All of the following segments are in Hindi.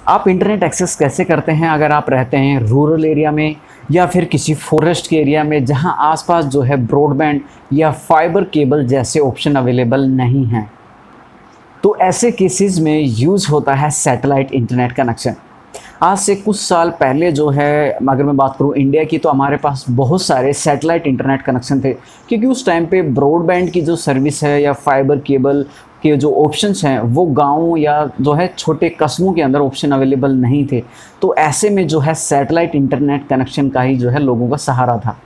आप इंटरनेट एक्सेस कैसे करते हैं अगर आप रहते हैं रूरल एरिया में या फिर किसी फॉरेस्ट के एरिया में जहां आसपास जो है ब्रॉडबैंड या फाइबर केबल जैसे ऑप्शन अवेलेबल नहीं हैं। तो ऐसे केसेस में यूज़ होता है सैटेलाइट इंटरनेट कनेक्शन। आज से कुछ साल पहले जो है अगर मैं बात करूं इंडिया की, तो हमारे पास बहुत सारे सैटेलाइट इंटरनेट कनेक्शन थे, क्योंकि उस टाइम पे ब्रॉडबैंड की जो सर्विस है या फाइबर केबल के जो ऑप्शंस हैं वो गाँव या जो है छोटे कस्बों के अंदर ऑप्शन अवेलेबल नहीं थे। तो ऐसे में जो है सैटेलाइट इंटरनेट कनेक्शन का ही जो है लोगों का सहारा था।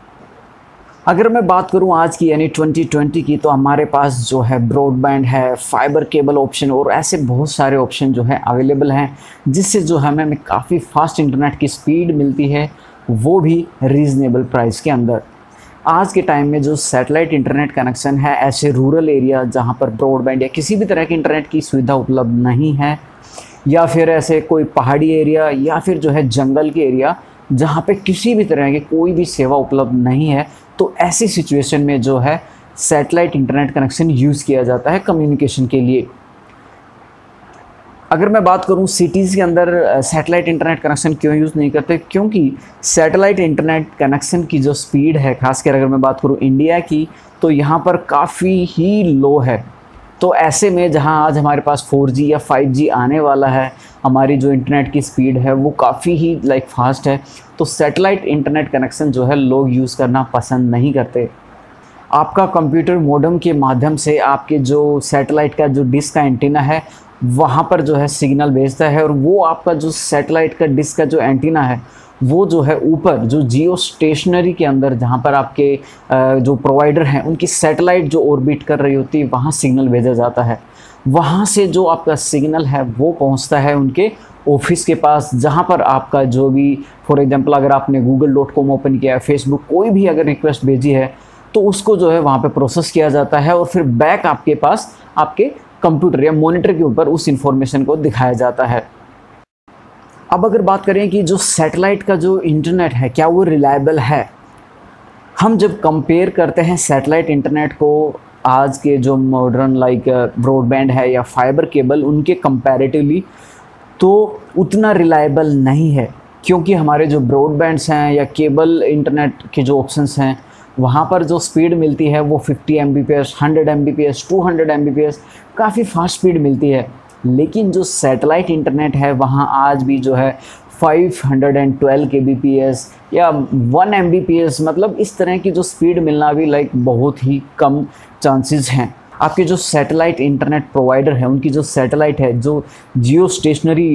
अगर मैं बात करूं आज की यानी 2020 की, तो हमारे पास जो है ब्रॉडबैंड है, फाइबर केबल ऑप्शन और ऐसे बहुत सारे ऑप्शन जो है अवेलेबल हैं, जिससे जो हमें काफ़ी फास्ट इंटरनेट की स्पीड मिलती है, वो भी रीज़नेबल प्राइस के अंदर। आज के टाइम में जो सैटेलाइट इंटरनेट कनेक्शन है ऐसे रूरल एरिया जहां पर ब्रॉडबैंड या किसी भी तरह की इंटरनेट की सुविधा उपलब्ध नहीं है, या फिर ऐसे कोई पहाड़ी एरिया या फिर जो है जंगल के एरिया जहाँ पे किसी भी तरह की कोई भी सेवा उपलब्ध नहीं है, तो ऐसी सिचुएशन में जो है सैटेलाइट इंटरनेट कनेक्शन यूज़ किया जाता है कम्युनिकेशन के लिए। अगर मैं बात करूं सिटीज़ के अंदर सैटेलाइट इंटरनेट कनेक्शन क्यों यूज़ नहीं करते, क्योंकि सैटेलाइट इंटरनेट कनेक्शन की जो स्पीड है, खासकर अगर मैं बात करूं इंडिया की, तो यहाँ पर काफ़ी ही लो है। तो ऐसे में जहाँ आज हमारे पास 4G या 5G आने वाला है, हमारी जो इंटरनेट की स्पीड है वो काफ़ी ही फास्ट है, तो सैटेलाइट इंटरनेट कनेक्शन जो है लोग यूज़ करना पसंद नहीं करते। आपका कंप्यूटर मॉडेम के माध्यम से आपके जो सैटेलाइट का जो डिश का एंटीना है वहाँ पर जो है सिग्नल भेजता है, और वो आपका जो सैटेलाइट का डिश का जो एंटीना है वो जो है ऊपर जो जियो स्टेशनरी के अंदर जहाँ पर आपके जो प्रोवाइडर हैं उनकी सैटेलाइट जो ऑर्बिट कर रही होती है वहाँ सिग्नल भेजा जाता है। वहाँ से जो आपका सिग्नल है वो पहुँचता है उनके ऑफिस के पास, जहाँ पर आपका जो भी फॉर एग्जांपल अगर आपने google.com ओपन किया है, फेसबुक कोई भी अगर रिक्वेस्ट भेजी है तो उसको जो है वहाँ पे प्रोसेस किया जाता है और फिर बैक आपके पास आपके कंप्यूटर या मॉनिटर के ऊपर उस इंफॉर्मेशन को दिखाया जाता है। अब अगर बात करें कि जो सैटेलाइट का जो इंटरनेट है क्या वो रिलायबल है, हम जब कंपेयर करते हैं सैटेलाइट इंटरनेट को आज के जो मॉडर्न ब्रॉडबैंड है या फाइबर केबल उनके कंपैरेटिवली, तो उतना रिलायबल नहीं है, क्योंकि हमारे जो ब्रॉडबैंड्स हैं या केबल इंटरनेट के जो ऑप्शंस हैं वहाँ पर जो स्पीड मिलती है वो 50 Mbps, 100 Mbps, 200 Mbps काफ़ी फास्ट स्पीड मिलती है। लेकिन जो सैटेलाइट इंटरनेट है वहाँ आज भी जो है 512 kbps या 1 Mbps, मतलब इस तरह की जो स्पीड मिलना भी बहुत ही कम चांसेस हैं। आपके जो सैटेलाइट इंटरनेट प्रोवाइडर है उनकी जो सैटेलाइट है जो जियो स्टेशनरी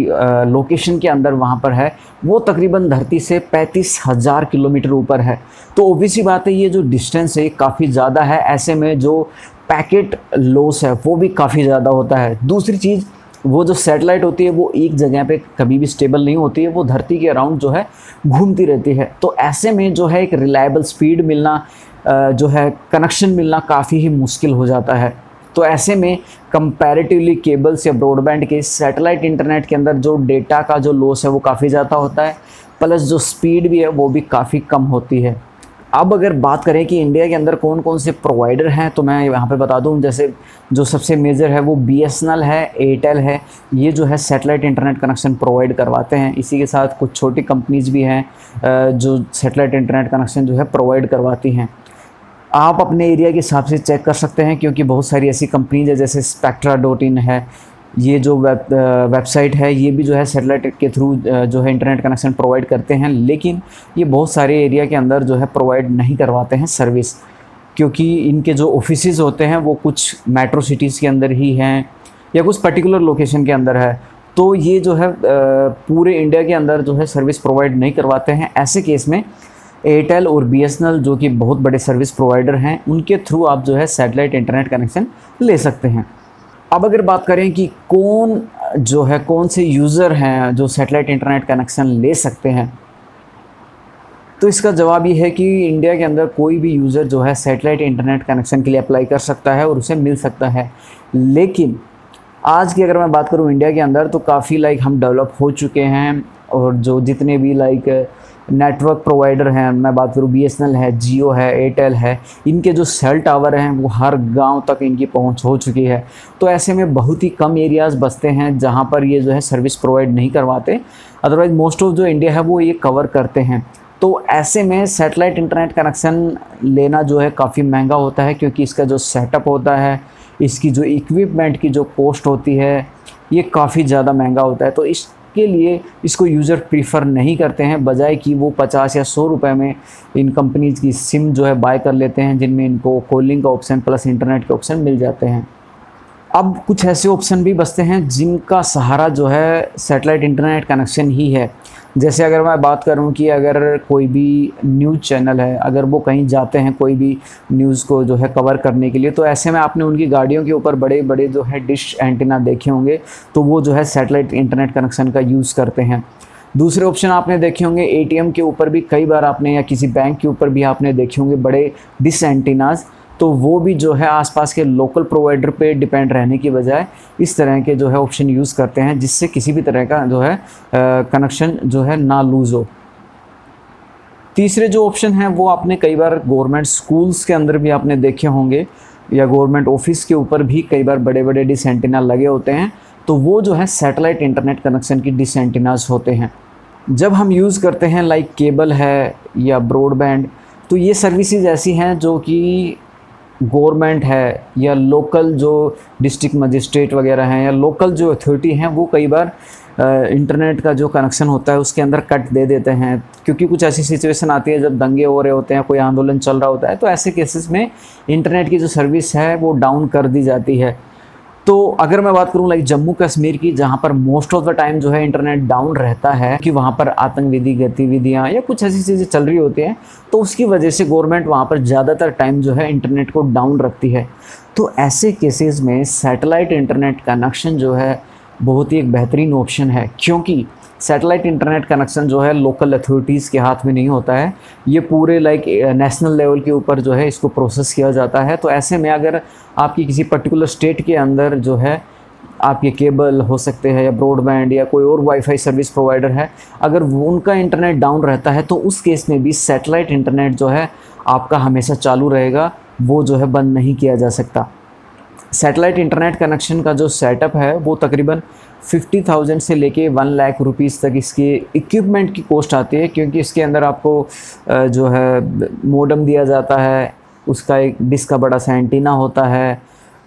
लोकेशन के अंदर वहाँ पर है वो तकरीबन धरती से 35,000 किलोमीटर ऊपर है। तो ऑब्वियसली बात है ये जो डिस्टेंस है काफ़ी ज़्यादा है, ऐसे में जो पैकेट लॉस है वो भी काफ़ी ज़्यादा होता है। दूसरी चीज़, वो जो सैटेलाइट होती है वो एक जगह पे कभी भी स्टेबल नहीं होती है, वो धरती के अराउंड जो है घूमती रहती है। तो ऐसे में जो है एक रिलायबल स्पीड मिलना जो है कनेक्शन मिलना काफ़ी ही मुश्किल हो जाता है। तो ऐसे में कंपैरेटिवली केबल्स या ब्रॉडबैंड के सैटेलाइट इंटरनेट के अंदर जो डेटा का जो लॉस है वो काफ़ी ज़्यादा होता है, प्लस जो स्पीड भी है वो भी काफ़ी कम होती है। अब अगर बात करें कि इंडिया के अंदर कौन कौन से प्रोवाइडर हैं, तो मैं यहाँ पे बता दूँ, जैसे जो सबसे मेजर है वो BSNL है, एयरटेल है, ये जो है सैटेलाइट इंटरनेट कनेक्शन प्रोवाइड करवाते हैं। इसी के साथ कुछ छोटी कंपनीज़ भी हैं जो सैटेलाइट इंटरनेट कनेक्शन जो है प्रोवाइड करवाती हैं। आप अपने एरिया के हिसाब से चेक कर सकते हैं, क्योंकि बहुत सारी ऐसी कंपनीज है जैसे spectra.in है, ये जो वेबसाइट है ये भी जो है सैटेलाइट के थ्रू जो है इंटरनेट कनेक्शन प्रोवाइड करते हैं, लेकिन ये बहुत सारे एरिया के अंदर जो है प्रोवाइड नहीं करवाते हैं सर्विस, क्योंकि इनके जो ऑफिसेज़ होते हैं वो कुछ मेट्रो सिटीज़ के अंदर ही हैं या कुछ पर्टिकुलर लोकेशन के अंदर है। तो ये जो है पूरे इंडिया के अंदर जो है सर्विस प्रोवाइड नहीं करवाते हैं। ऐसे केस में एयरटेल और BSNL जो कि बहुत बड़े सर्विस प्रोवाइडर हैं उनके थ्रू आप जो है सैटेलाइट इंटरनेट कनेक्शन ले सकते हैं। अब अगर बात करें कि कौन से यूज़र हैं जो सैटेलाइट इंटरनेट कनेक्शन ले सकते हैं, तो इसका जवाब ये है कि इंडिया के अंदर कोई भी यूज़र जो है सैटेलाइट इंटरनेट कनेक्शन के लिए अप्लाई कर सकता है और उसे मिल सकता है। लेकिन आज की अगर मैं बात करूँ इंडिया के अंदर, तो काफ़ी हम डेवलप हो चुके हैं, और जो जितने भी नेटवर्क प्रोवाइडर हैं, मैं बात करूँ BSNL है, जियो है, एयरटेल है, इनके जो सेल टावर हैं वो हर गांव तक इनकी पहुंच हो चुकी है। तो ऐसे में बहुत ही कम एरियाज़ बचते हैं जहां पर ये जो है सर्विस प्रोवाइड नहीं करवाते, अदरवाइज़ मोस्ट ऑफ जो इंडिया है वो ये कवर करते हैं। तो ऐसे में सैटेलाइट इंटरनेट कनेक्शन लेना जो है काफ़ी महंगा होता है, क्योंकि इसका जो सेटअप होता है, इसकी जो इक्विपमेंट की जो कॉस्ट होती है, ये काफ़ी ज़्यादा महंगा होता है। तो इसके लिए इसको यूज़र प्रीफर नहीं करते हैं, बजाय कि वो 50 या 100 रुपये में इन कंपनीज़ की सिम जो है बाय कर लेते हैं, जिनमें इनको कॉलिंग का ऑप्शन प्लस इंटरनेट के ऑप्शन मिल जाते हैं। अब कुछ ऐसे ऑप्शन भी बचते हैं जिनका सहारा जो है सैटेलाइट इंटरनेट कनेक्शन ही है। जैसे अगर मैं बात करूं कि अगर कोई भी न्यूज़ चैनल है, अगर वो कहीं जाते हैं कोई भी न्यूज़ को जो है कवर करने के लिए, तो ऐसे में आपने उनकी गाड़ियों के ऊपर बड़े बड़े जो है डिश एंटीना देखे होंगे, तो वो जो है सैटेलाइट इंटरनेट कनेक्शन का यूज़ करते हैं। दूसरे ऑप्शन आपने देखे होंगे ATM के ऊपर भी कई बार आपने, या किसी बैंक के ऊपर भी आपने देखे होंगे बड़े डिश एंटीनाज, तो वो भी जो है आसपास के लोकल प्रोवाइडर पे डिपेंड रहने की बजाय इस तरह के जो है ऑप्शन यूज़ करते हैं, जिससे किसी भी तरह का जो है कनेक्शन जो है ना लूज़ हो। तीसरे जो ऑप्शन हैं वो आपने कई बार गवर्नमेंट स्कूल्स के अंदर भी आपने देखे होंगे, या गवर्नमेंट ऑफिस के ऊपर भी कई बार बड़े बड़े डिश एंटीना लगे होते हैं, तो वो जो है सैटेलाइट इंटरनेट कनेक्शन की डिश एंटीनाज होते हैं। जब हम यूज़ करते हैं लाइक केबल है या ब्रॉडबैंड, तो ये सर्विसेज ऐसी हैं जो कि गवर्नमेंट है या लोकल जो डिस्ट्रिक्ट मजिस्ट्रेट वगैरह हैं या लोकल जो अथॉरिटी हैं, वो कई बार इंटरनेट का जो कनेक्शन होता है उसके अंदर कट दे देते हैं, क्योंकि कुछ ऐसी सिचुएशन आती है जब दंगे हो रहे होते हैं, कोई आंदोलन चल रहा होता है, तो ऐसे केसेस में इंटरनेट की जो सर्विस है वो डाउन कर दी जाती है। तो अगर मैं बात करूं लाइक जम्मू कश्मीर की, जहां पर मोस्ट ऑफ द टाइम जो है इंटरनेट डाउन रहता है कि वहां पर आतंकवादी गतिविधियां या कुछ ऐसी चीज़ें चल रही होती हैं, तो उसकी वजह से गवर्नमेंट वहां पर ज़्यादातर टाइम जो है इंटरनेट को डाउन रखती है। तो ऐसे केसेस में सैटेलाइट इंटरनेट कनेक्शन जो है बहुत ही एक बेहतरीन ऑप्शन है, क्योंकि सैटेलाइट इंटरनेट कनेक्शन जो है लोकल अथॉरिटीज़ के हाथ में नहीं होता है, ये पूरे लाइक नेशनल लेवल के ऊपर जो है इसको प्रोसेस किया जाता है। तो ऐसे में अगर आपकी किसी पर्टिकुलर स्टेट के अंदर जो है आपके केबल हो सकते हैं या ब्रॉडबैंड या कोई और वाईफाई सर्विस प्रोवाइडर है, अगर उनका इंटरनेट डाउन रहता है, तो उस केस में भी सैटेलाइट इंटरनेट जो है आपका हमेशा चालू रहेगा, वो जो है बंद नहीं किया जा सकता। सैटेलाइट इंटरनेट कनेक्शन का जो सेटअप है वो तकरीबन 50,000 से लेके 1 लाख रुपीज़ तक इसके इक्विपमेंट की कॉस्ट आती है, क्योंकि इसके अंदर आपको जो है मोडम दिया जाता है, उसका एक डिश का बड़ा सा एंटीना होता है,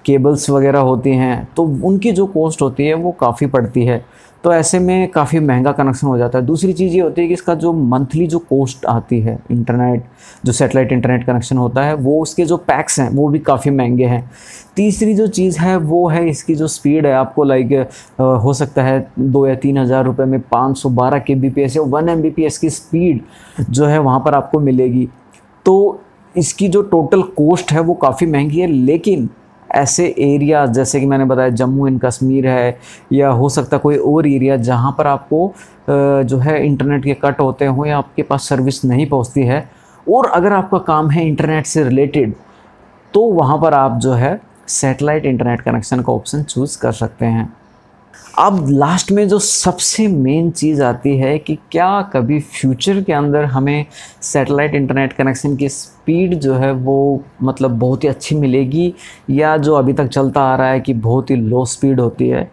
केबल्स वगैरह होती हैं, तो उनकी जो कॉस्ट होती है वो काफ़ी पड़ती है। तो ऐसे में काफ़ी महंगा कनेक्शन हो जाता है। दूसरी चीज़ ये होती है कि इसका जो मंथली जो कॉस्ट आती है, इंटरनेट जो सैटेलाइट इंटरनेट कनेक्शन होता है, वो उसके जो पैक्स हैं वो भी काफ़ी महंगे हैं। तीसरी जो चीज़ है वो है इसकी जो स्पीड है, आपको लाइक हो सकता है 2 या 3 हज़ार रुपये में 512 kbps या 1 Mbps की स्पीड जो है वहाँ पर आपको मिलेगी। तो इसकी जो टोटल कॉस्ट है वो काफ़ी महंगी है, लेकिन ऐसे एरिया जैसे कि मैंने बताया जम्मू एंड कश्मीर है, या हो सकता कोई और एरिया जहाँ पर आपको जो है इंटरनेट के कट होते हों या आपके पास सर्विस नहीं पहुँचती है, और अगर आपका काम है इंटरनेट से रिलेटेड, तो वहाँ पर आप जो है सैटेलाइट इंटरनेट कनेक्शन का ऑप्शन चूज़ कर सकते हैं। अब लास्ट में जो सबसे मेन चीज़ आती है कि क्या कभी फ्यूचर के अंदर हमें सैटेलाइट इंटरनेट कनेक्शन की स्पीड जो है वो मतलब बहुत ही अच्छी मिलेगी, या जो अभी तक चलता आ रहा है कि बहुत ही लो स्पीड होती है।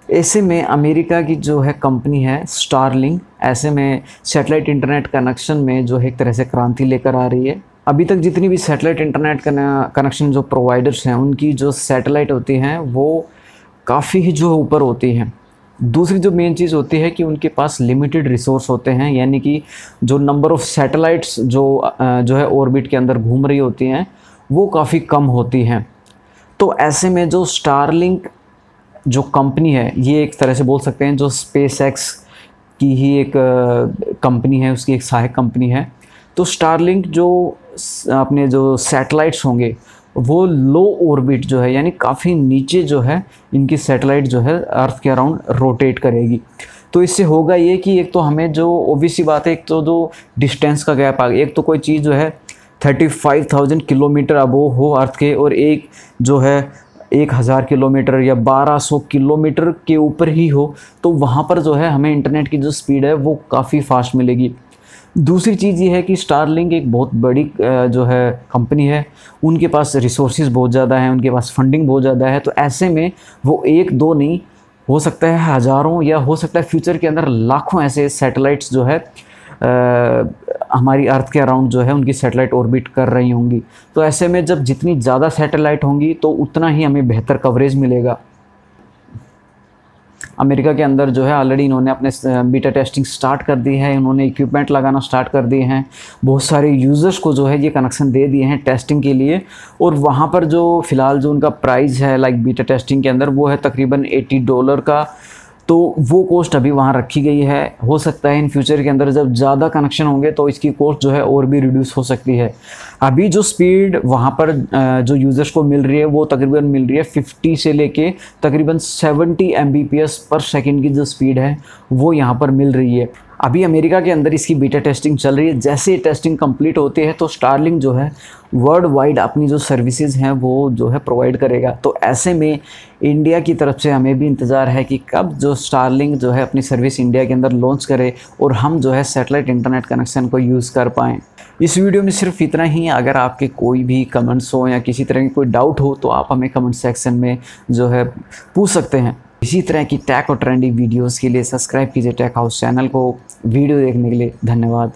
ऐसे में अमेरिका की जो है कंपनी है स्टारलिंक, ऐसे में सैटेलाइट इंटरनेट कनेक्शन में जो है एक तरह से क्रांति लेकर आ रही है। अभी तक जितनी भी सैटेलाइट इंटरनेट कनेक्शन जो प्रोवाइडर्स हैं, उनकी जो सैटेलाइट होती हैं वो काफ़ी ही जो ऊपर होती हैं। दूसरी जो मेन चीज़ होती है कि उनके पास लिमिटेड रिसोर्स होते हैं, यानी कि जो नंबर ऑफ़ सैटेलाइट्स जो है ऑर्बिट के अंदर घूम रही होती हैं वो काफ़ी कम होती हैं। तो ऐसे में जो स्टारलिंक जो कंपनी है, ये एक तरह से बोल सकते हैं जो स्पेसएक्स की ही एक कंपनी है, उसकी एक सहायक कंपनी है। तो स्टारलिंक जो अपने जो सैटेलाइट्स होंगे वो लो ऑर्बिट जो है, यानी काफ़ी नीचे जो है इनकी सैटेलाइट जो है अर्थ के अराउंड रोटेट करेगी। तो इससे होगा ये कि एक तो हमें जो ओबीसी बात है, एक तो जो डिस्टेंस का गैप आ गया, एक तो कोई चीज़ जो है 35,000 किलोमीटर अबोव हो अर्थ के, और एक जो है 1000 किलोमीटर या 1200 किलोमीटर के ऊपर ही हो, तो वहाँ पर जो है हमें इंटरनेट की जो स्पीड है वो काफ़ी फास्ट मिलेगी। दूसरी चीज़ ये है कि स्टारलिंक एक बहुत बड़ी जो है कंपनी है, उनके पास रिसोर्सेज बहुत ज़्यादा हैं, उनके पास फंडिंग बहुत ज़्यादा है। तो ऐसे में वो एक दो नहीं, हो सकता है हज़ारों या हो सकता है फ्यूचर के अंदर लाखों ऐसे सैटेलाइट्स जो है हमारी अर्थ के अराउंड जो है उनकी सैटेलाइट ऑर्बिट कर रही होंगी। तो ऐसे में जब जितनी ज़्यादा सैटेलाइट होंगी तो उतना ही हमें बेहतर कवरेज मिलेगा। अमेरिका के अंदर जो है ऑलरेडी इन्होंने अपने बीटा टेस्टिंग स्टार्ट कर दी है, इन्होंने इक्विपमेंट लगाना स्टार्ट कर दिए हैं, बहुत सारे यूज़र्स को जो है ये कनेक्शन दे दिए हैं टेस्टिंग के लिए। और वहाँ पर जो फ़िलहाल जो उनका प्राइस है लाइक बीटा टेस्टिंग के अंदर वो है तकरीबन $80 का। तो वो कॉस्ट अभी वहाँ रखी गई है। हो सकता है इन फ्यूचर के अंदर जब ज़्यादा कनेक्शन होंगे तो इसकी कॉस्ट जो है और भी रिड्यूस हो सकती है। अभी जो स्पीड वहाँ पर जो यूज़र्स को मिल रही है वो तकरीबन मिल रही है 50 से लेके तकरीबन 70 Mbps पर सेकंड की जो स्पीड है वो यहाँ पर मिल रही है। अभी अमेरिका के अंदर इसकी बीटा टेस्टिंग चल रही है। जैसे ही टेस्टिंग कंप्लीट होती है तो स्टारलिंक जो है वर्ल्ड वाइड अपनी जो सर्विसेज हैं वो जो है प्रोवाइड करेगा। तो ऐसे में इंडिया की तरफ से हमें भी इंतज़ार है कि कब जो स्टारलिंक जो है अपनी सर्विस इंडिया के अंदर लॉन्च करे और हम जो है सैटेलाइट इंटरनेट कनेक्शन को यूज़ कर पाएँ। इस वीडियो में सिर्फ इतना ही। अगर आपके कोई भी कमेंट्स हो या किसी तरह की कोई डाउट हो तो आप हमें कमेंट सेक्शन में जो है पूछ सकते हैं। इसी तरह की टेक और ट्रेंडी वीडियोस के लिए सब्सक्राइब कीजिए टेक हाउस चैनल को। वीडियो देखने के लिए धन्यवाद।